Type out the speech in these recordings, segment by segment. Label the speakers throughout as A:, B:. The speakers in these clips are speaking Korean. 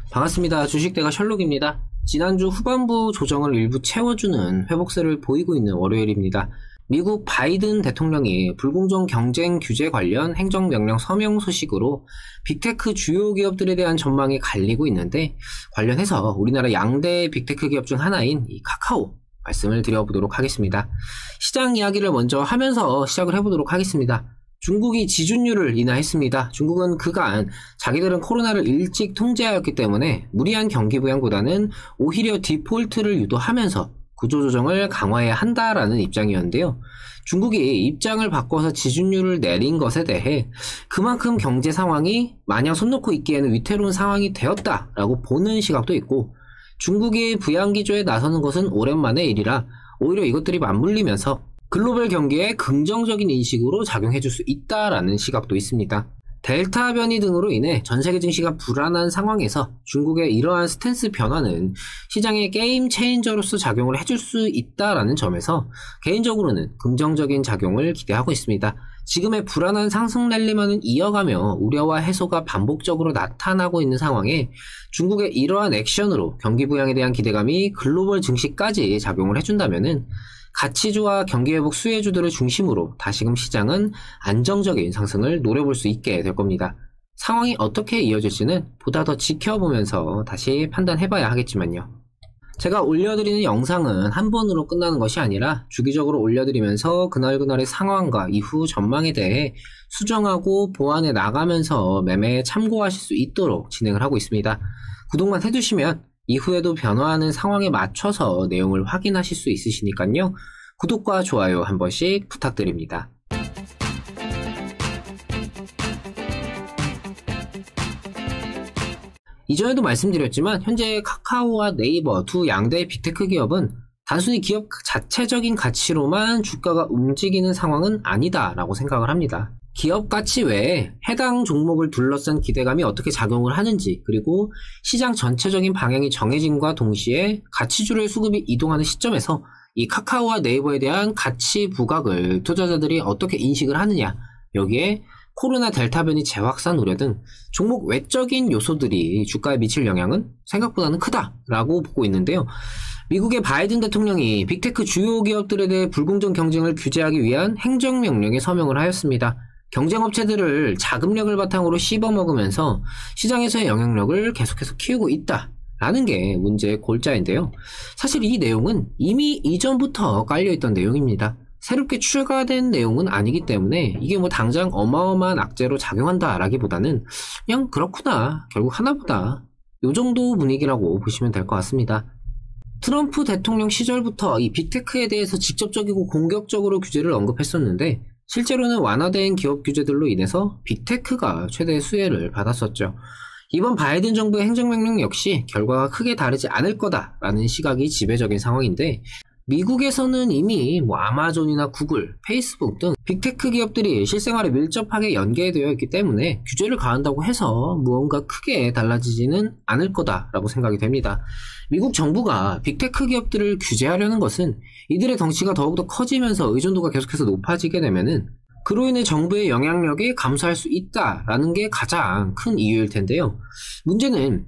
A: 반갑습니다. 주식대가 셜록입니다. 지난주 후반부 조정을 일부 채워주는 회복세를 보이고 있는 월요일입니다. 미국 바이든 대통령이 불공정 경쟁 규제 관련 행정명령 서명 소식으로 빅테크 주요 기업들에 대한 전망이 갈리고 있는데, 관련해서 우리나라 양대 빅테크 기업 중 하나인 이 카카오 말씀을 드려보도록 하겠습니다. 시장 이야기를 먼저 하면서 시작을 해보도록 하겠습니다. 중국이 지준율을 인하했습니다. 중국은 그간 자기들은 코로나를 일찍 통제하였기 때문에 무리한 경기 부양보다는 오히려 디폴트를 유도하면서 구조조정을 강화해야 한다라는 입장이었는데요. 중국이 입장을 바꿔서 지준율을 내린 것에 대해 그만큼 경제 상황이 마냥 손 놓고 있기에는 위태로운 상황이 되었다라고 보는 시각도 있고, 중국이 부양기조에 나서는 것은 오랜만의 일이라 오히려 이것들이 맞물리면서 글로벌 경기에 긍정적인 인식으로 작용해줄 수 있다라는 시각도 있습니다. 델타 변이 등으로 인해 전세계 증시가 불안한 상황에서 중국의 이러한 스탠스 변화는 시장의 게임 체인저로서 작용을 해줄 수 있다라는 점에서 개인적으로는 긍정적인 작용을 기대하고 있습니다. 지금의 불안한 상승 랠리만은 이어가며 우려와 해소가 반복적으로 나타나고 있는 상황에 중국의 이러한 액션으로 경기 부양에 대한 기대감이 글로벌 증시까지 작용을 해준다면은 가치주와 경기회복 수혜주들을 중심으로 다시금 시장은 안정적인 상승을 노려볼 수 있게 될 겁니다. 상황이 어떻게 이어질지는 보다 더 지켜보면서 다시 판단해봐야 하겠지만요. 제가 올려드리는 영상은 한 번으로 끝나는 것이 아니라 주기적으로 올려드리면서 그날그날의 상황과 이후 전망에 대해 수정하고 보완해 나가면서 매매에 참고하실 수 있도록 진행을 하고 있습니다. 구독만 해두시면 이후에도 변화하는 상황에 맞춰서 내용을 확인하실 수 있으시니까요. 구독과 좋아요 한 번씩 부탁드립니다. 이전에도 말씀드렸지만 현재 카카오와 네이버 두 양대 빅테크 기업은 단순히 기업 자체적인 가치로만 주가가 움직이는 상황은 아니다라고 생각을 합니다. 기업 가치 외에 해당 종목을 둘러싼 기대감이 어떻게 작용을 하는지, 그리고 시장 전체적인 방향이 정해짐과 동시에 가치주의 수급이 이동하는 시점에서 이 카카오와 네이버에 대한 가치 부각을 투자자들이 어떻게 인식을 하느냐, 여기에 코로나 델타 변이 재확산 우려 등 종목 외적인 요소들이 주가에 미칠 영향은 생각보다는 크다라고 보고 있는데요. 미국의 바이든 대통령이 빅테크 주요 기업들에 대해 불공정 경쟁을 규제하기 위한 행정명령에 서명을 하였습니다. 경쟁업체들을 자금력을 바탕으로 씹어먹으면서 시장에서의 영향력을 계속해서 키우고 있다라는 게 문제의 골자인데요. 사실 이 내용은 이미 이전부터 깔려있던 내용입니다. 새롭게 추가된 내용은 아니기 때문에 이게 뭐 당장 어마어마한 악재로 작용한다라기보다는 그냥 그렇구나, 결국 하나보다, 요 정도 분위기라고 보시면 될 것 같습니다. 트럼프 대통령 시절부터 이 빅테크에 대해서 직접적이고 공격적으로 규제를 언급했었는데, 실제로는 완화된 기업 규제들로 인해서 빅테크가 최대 수혜를 받았었죠. 이번 바이든 정부의 행정명령 역시 결과가 크게 다르지 않을 거다라는 시각이 지배적인 상황인데, 미국에서는 이미 아마존이나 구글, 페이스북 등 빅테크 기업들이 실생활에 밀접하게 연계되어 있기 때문에 규제를 가한다고 해서 무언가 크게 달라지지는 않을 거다라고 생각이 됩니다. 미국 정부가 빅테크 기업들을 규제하려는 것은 이들의 덩치가 더욱더 커지면서 의존도가 계속해서 높아지게 되면은 그로 인해 정부의 영향력이 감소할 수 있다라는 게 가장 큰 이유일 텐데요. 문제는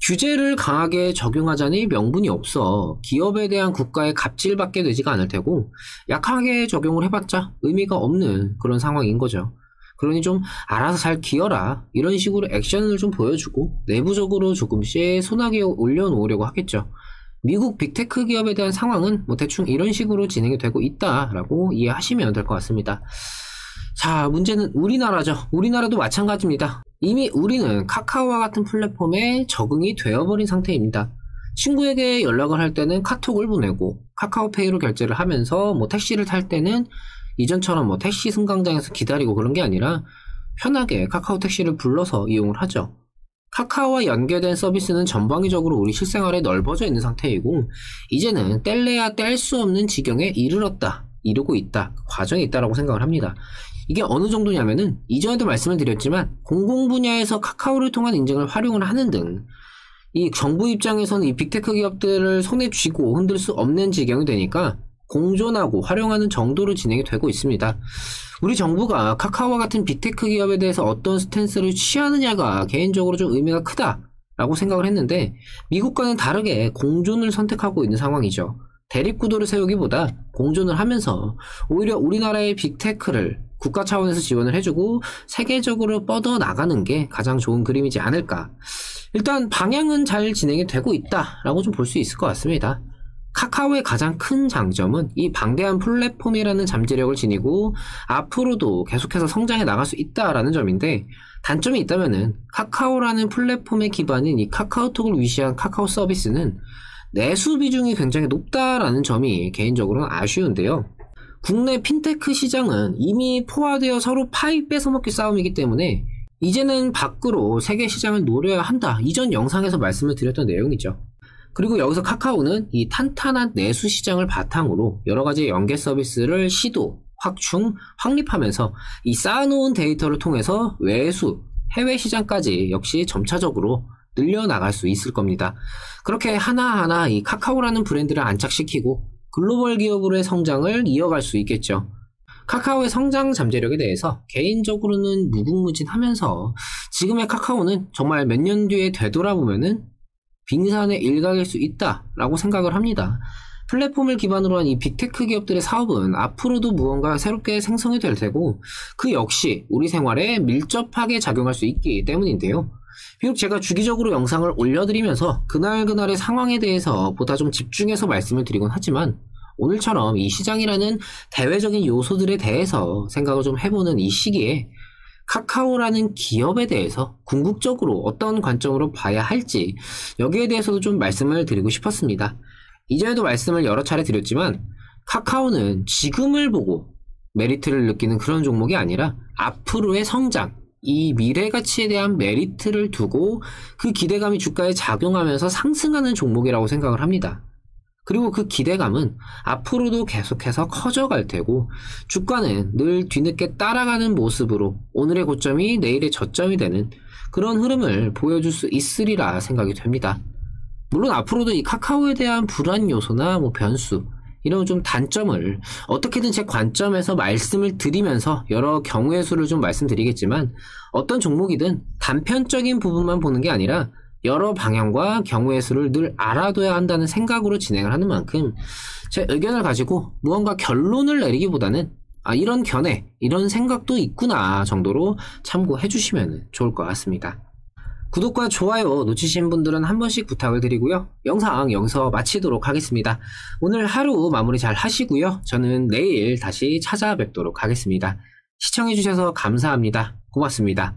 A: 규제를 강하게 적용하자니 명분이 없어 기업에 대한 국가의 갑질받게 되지가 않을 테고, 약하게 적용을 해봤자 의미가 없는 그런 상황인 거죠. 그러니 좀 알아서 잘 기어라, 이런 식으로 액션을 좀 보여주고 내부적으로 조금씩 소나기에 올려놓으려고 하겠죠. 미국 빅테크 기업에 대한 상황은 대충 이런 식으로 진행이 되고 있다라고 이해하시면 될 것 같습니다. 자, 문제는 우리나라죠. 우리나라도 마찬가지입니다. 이미 우리는 카카오와 같은 플랫폼에 적응이 되어버린 상태입니다. 친구에게 연락을 할 때는 카톡을 보내고, 카카오페이로 결제를 하면서 택시를 탈 때는 이전처럼 택시 승강장에서 기다리고 그런 게 아니라 편하게 카카오 택시를 불러서 이용을 하죠. 카카오와 연계된 서비스는 전방위적으로 우리 실생활에 넓어져 있는 상태이고, 이제는 뗄래야 뗄 수 없는 지경에 이르고 있다, 과정에 있다라고 생각을 합니다. 이게 어느 정도냐면은 이전에도 말씀을 드렸지만 공공 분야에서 카카오를 통한 인증을 활용을 하는 등 이 정부 입장에서는 이 빅테크 기업들을 손에 쥐고 흔들 수 없는 지경이 되니까 공존하고 활용하는 정도로 진행이 되고 있습니다. 우리 정부가 카카오와 같은 빅테크 기업에 대해서 어떤 스탠스를 취하느냐가 개인적으로 좀 의미가 크다 라고 생각을 했는데 미국과는 다르게 공존을 선택하고 있는 상황이죠. 대립구도를 세우기보다 공존을 하면서 오히려 우리나라의 빅테크를 국가 차원에서 지원을 해주고 세계적으로 뻗어나가는 게 가장 좋은 그림이지 않을까. 일단 방향은 잘 진행이 되고 있다라고 좀 볼 수 있을 것 같습니다. 카카오의 가장 큰 장점은 이 방대한 플랫폼이라는 잠재력을 지니고 앞으로도 계속해서 성장해 나갈 수 있다라는 점인데, 단점이 있다면은 카카오라는 플랫폼의 기반인 이 카카오톡을 위시한 카카오 서비스는 내수 비중이 굉장히 높다라는 점이 개인적으로는 아쉬운데요. 국내 핀테크 시장은 이미 포화되어 서로 파이 뺏어먹기 싸움이기 때문에 이제는 밖으로 세계 시장을 노려야 한다. 이전 영상에서 말씀을 드렸던 내용이죠. 그리고 여기서 카카오는 이 탄탄한 내수 시장을 바탕으로 여러 가지 연계 서비스를 시도, 확충, 확립하면서 이 쌓아놓은 데이터를 통해서 외수, 해외 시장까지 역시 점차적으로 늘려나갈 수 있을 겁니다. 그렇게 하나하나 이 카카오라는 브랜드를 안착시키고 글로벌 기업으로의 성장을 이어갈 수 있겠죠. 카카오의 성장 잠재력에 대해서 개인적으로는 무궁무진하면서 지금의 카카오는 정말 몇 년 뒤에 되돌아보면은 빙산의 일각일 수 있다라고 생각을 합니다. 플랫폼을 기반으로 한 이 빅테크 기업들의 사업은 앞으로도 무언가 새롭게 생성이 될 테고 그 역시 우리 생활에 밀접하게 작용할 수 있기 때문인데요. 비록 제가 주기적으로 영상을 올려드리면서 그날그날의 상황에 대해서 보다 좀 집중해서 말씀을 드리곤 하지만 오늘처럼 이 시장이라는 대외적인 요소들에 대해서 생각을 좀 해보는 이 시기에 카카오라는 기업에 대해서 궁극적으로 어떤 관점으로 봐야 할지 여기에 대해서도 좀 말씀을 드리고 싶었습니다. 이전에도 말씀을 여러 차례 드렸지만 카카오는 지금을 보고 메리트를 느끼는 그런 종목이 아니라 앞으로의 성장, 이 미래 가치에 대한 메리트를 두고 그 기대감이 주가에 작용하면서 상승하는 종목이라고 생각을 합니다. 그리고 그 기대감은 앞으로도 계속해서 커져갈 테고 주가는 늘 뒤늦게 따라가는 모습으로 오늘의 고점이 내일의 저점이 되는 그런 흐름을 보여줄 수 있으리라 생각이 됩니다. 물론 앞으로도 이 카카오에 대한 불안 요소나 변수 이런 좀 단점을 어떻게든 제 관점에서 말씀을 드리면서 여러 경우의 수를 좀 말씀드리겠지만 어떤 종목이든 단편적인 부분만 보는 게 아니라 여러 방향과 경우의 수를 늘 알아둬야 한다는 생각으로 진행을 하는 만큼 제 의견을 가지고 무언가 결론을 내리기보다는 이런 견해, 이런 생각도 있구나 정도로 참고해 주시면 좋을 것 같습니다. 구독과 좋아요 놓치신 분들은 한 번씩 부탁을 드리고요. 영상 여기서 마치도록 하겠습니다. 오늘 하루 마무리 잘 하시고요. 저는 내일 다시 찾아뵙도록 하겠습니다. 시청해주셔서 감사합니다. 고맙습니다.